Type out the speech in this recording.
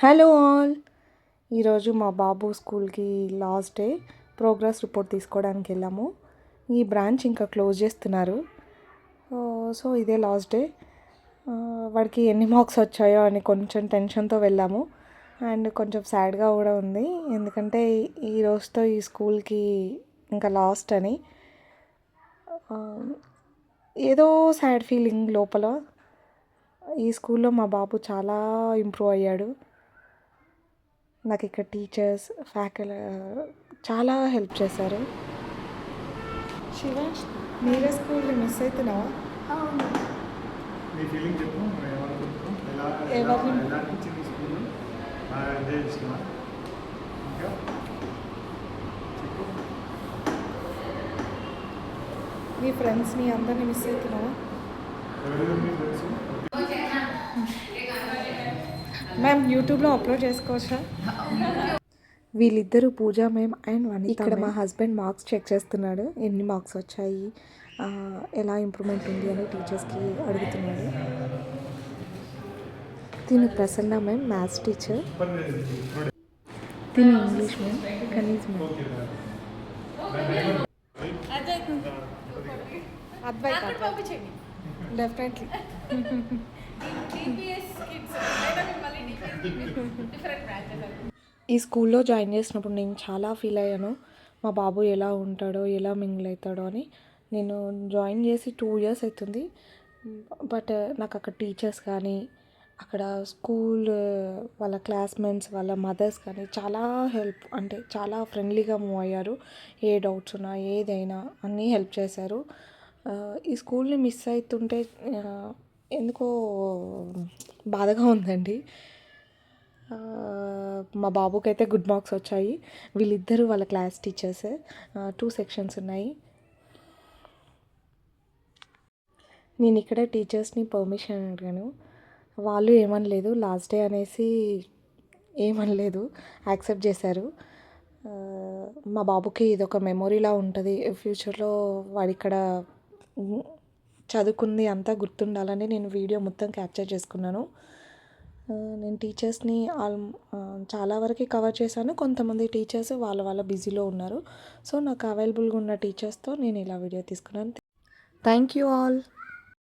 Hello all. ఈరోజు మా బాబు స్కూల్కి లాస్ట్ డే ప్రోగ్రెస్ రిపోర్ట్ తీసుకోవడానికి వెళ్ళాము. ఈ బ్రాంచ్ ఇంకా క్లోజ్ చేస్తున్నారు. సో ఇదే లాస్ట్ డే. వాడికి ఎన్ని మార్క్స్ వచ్చాయో అని కొంచెం టెన్షన్తో వెళ్ళాము. అండ్ కొంచెం సాడ్గా కూడా ఉంది, ఎందుకంటే ఈ రోజుతో ఈ స్కూల్కి ఇంకా లాస్ట్ అని. ఏదో సాడ్ ఫీలింగ్ లోపల. ఈ స్కూల్లో మా బాబు చాలా ఇంప్రూవ్ అయ్యాడు. నాకు ఇక్కడ టీచర్స్, ఫ్యాకల్టీ చాలా హెల్ప్ చేశారు. శివాష్, మీరే స్కూల్ని మిస్ అవుతున్నావా? మీ ఫ్రెండ్స్ని అందరినీ మిస్ అవుతున్నావా? మ్యామ్, యూట్యూబ్లో అప్లోడ్ చేసుకోవచ్చా? వీళ్ళిద్దరూ పూజా మ్యామ్ అండ్ వనిత. ఇక్కడ మా హస్బెండ్ మార్క్స్ చెక్ చేస్తున్నాడు, ఎన్ని మార్క్స్ వచ్చాయి, ఎలా ఇంప్రూవ్మెంట్ ఉంది అని టీచర్స్కి అడుగుతున్నాడు. తిను ప్రసన్న మ్యామ్, మ్యాథ్స్ టీచర్. తిను English ma'am, Kaneez ma'am. Definitely. ఈ స్కూల్లో జాయిన్ చేసినప్పుడు నేను చాలా ఫీల్ అయ్యాను, మా బాబు ఎలా ఉంటాడో, ఎలా మింగిల్ అవుతాడో అని. నేను జాయిన్ చేసి 2 years అవుతుంది. బట్ నాకు అక్కడ టీచర్స్ కానీ, అక్కడ స్కూల్ వాళ్ళ క్లాస్మేట్స్, వాళ్ళ మదర్స్ కానీ చాలా హెల్ప్, అంటే చాలా ఫ్రెండ్లీగా మూవ్ అయ్యారు. ఏ డౌట్స్ ఉన్నా ఏదైనా అన్నీ హెల్ప్ చేశారు. ఈ స్కూల్ని మిస్ అవుతుంటే ఎందుకో బాధగా ఉందండి. మా బాబుకి అయితే గుడ్ మార్క్స్ వచ్చాయి. వీళ్ళిద్దరూ వాళ్ళ క్లాస్ టీచర్స్. 2 sections ఉన్నాయి. నేను ఇక్కడ టీచర్స్ని పర్మిషన్ అడిగాను, వాళ్ళు ఏమనలేదు. లాస్ట్ డే అనేసి ఏమనలేదు, యాక్సెప్ట్ చేశారు. మా బాబుకి ఇదొక మెమొరీలా ఉంటుంది. ఫ్యూచర్లో వాడిక్కడ చదువుకుంది అంతా గుర్తుండాలని నేను వీడియో మొత్తం క్యాప్చర్ చేసుకున్నాను. నేను టీచర్స్ని చాలా వరకు కవర్ చేశాను. కొంతమంది టీచర్స్ వాళ్ళ బిజీలో ఉన్నారు. సో నాకు అవైలబుల్గా ఉన్న టీచర్స్తో నేను ఇలా వీడియో తీసుకున్నాను. Thank you all.